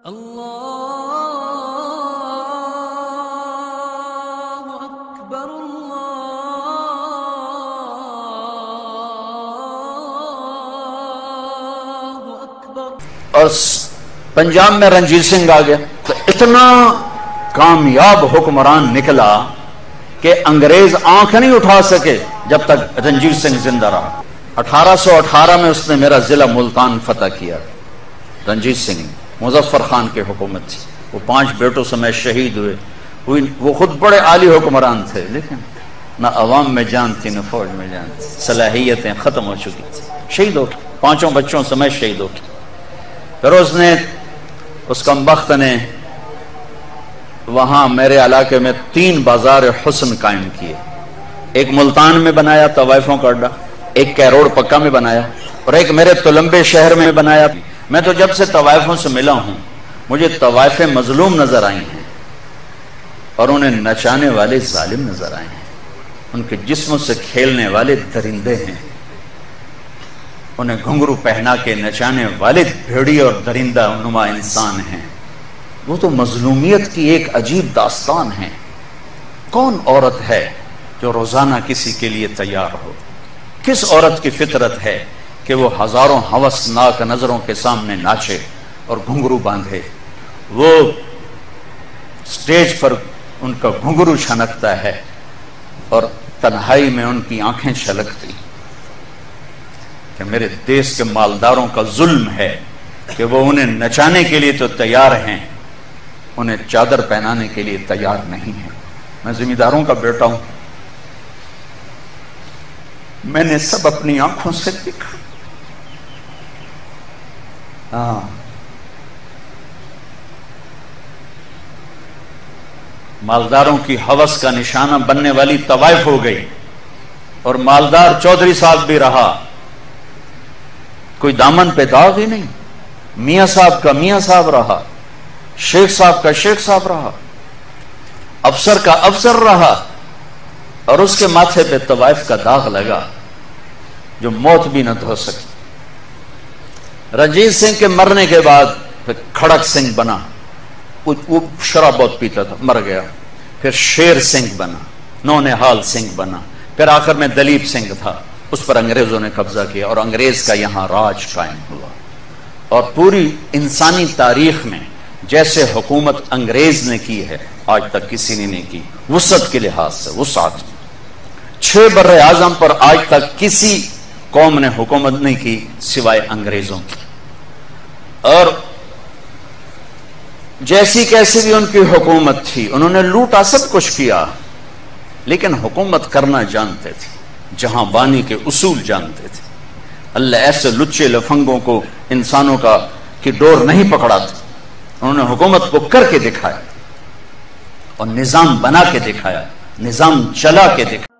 اللہ اکبر اللہ اکبر۔ اور پنجاب میں رنجیت سنگھ آ گیا تو اتنا کامیاب حکمران نکلا کہ انگریز آنکھ نہیں اٹھا سکے جب تک رنجیت سنگھ زندہ رہا۔ 1818 میں اس نے میرا ضلع ملتان فتح کیا۔ رنجیت سنگھ مظفر خان کی حکومت تھی، وہ 5 بیٹوں سمیت شہید ہوئے۔ وہ خود بڑے عالی حکمران تھے، لیکن نہ عوام میں جان تھی نہ فوج میں جان تھی، صلاحیتیں ختم ہو چکی تھی، شہید ہو گئے، 5 بچوں سمیت شہید ہو گئے۔ پھر اس کمبخت نے وہاں میرے علاقے میں 3 بازار حسن قائم کیے، ایک ملتان میں بنایا طوائفوں کا اڈا، ایک کیروڑ پکا میں بنایا، اور ایک میرے تلمبے شہر میں بنایا۔ میں تو جب سے طوائفوں سے ملا ہوں مجھے طوائفیں مظلوم نظر آئی ہیں اور انہیں نچانے والے ظالم نظر آئے ہیں، ان کے جسموں سے کھیلنے والے درندے ہیں، انہیں گھنگرو پہنا کے نچانے والے بھیڑی اور درندہ نما انسان ہیں۔ وہ تو مظلومیت کی ایک عجیب داستان ہے۔ کون عورت ہے جو روزانہ کسی کے لیے تیار ہو؟ کس عورت کی فطرت ہے کہ وہ ہزاروں ہوسناک نظروں کے سامنے ناچے اور گھنگرو باندھے؟ وہ سٹیج پر ان کا گھنگرو چھنکتا ہے اور تنہائی میں ان کی آنکھیں چھلکتی کہ میرے دیش کے مالداروں کا ظلم ہے کہ وہ انہیں نچانے کے لیے تو تیار ہیں، انہیں چادر پہنانے کے لیے تیار نہیں ہیں۔ میں زمینداروں کا بیٹا ہوں، میں نے سب اپنی آنکھوں سے دیکھا۔ مالداروں کی ہوس کا نشانہ بننے والی طوائف ہو گئی، اور مالدار چودھری صاحب بھی رہا، کوئی دامن پہ داغ ہی نہیں، میاں صاحب کا میاں صاحب رہا، شیخ صاحب کا شیخ صاحب رہا، افسر کا افسر رہا، اور اس کے ماتھے پہ طوائف کا داغ لگا جو موت بھی نہ دھو سکی۔ رنجیت سنگھ کے مرنے کے بعد پھر کھڑک سنگھ بنا، وہ شراب بہت پیتا تھا، مر گیا۔ پھر شیر سنگھ بنا، نونہال سنگھ بنا، پھر آخر میں دلیپ سنگھ تھا، اس پر انگریزوں نے قبضہ کیا اور انگریز کا یہاں راج قائم ہوا۔ اور پوری انسانی تاریخ میں جیسے حکومت انگریز نے کی ہے آج تک کسی نے نہیں کی، وسعت کے لحاظ سے وسعت 6 بر اعظم پر آج تک کسی قوم نے حکومت نہیں کی سوائے انگریزوں کی۔ اور جیسی کیسی بھی ان کی حکومت تھی، انہوں نے لوٹا، سب کچھ کیا، لیکن حکومت کرنا جانتے تھے، جہاں بانی کے اصول جانتے تھے۔ اللہ ایسے لچے لفنگوں کو انسانوں کی ڈور نہیں پکڑا تھا، انہوں نے حکومت کو کر کے دکھایا اور نظام بنا کے دکھایا، نظام چلا کے دکھایا۔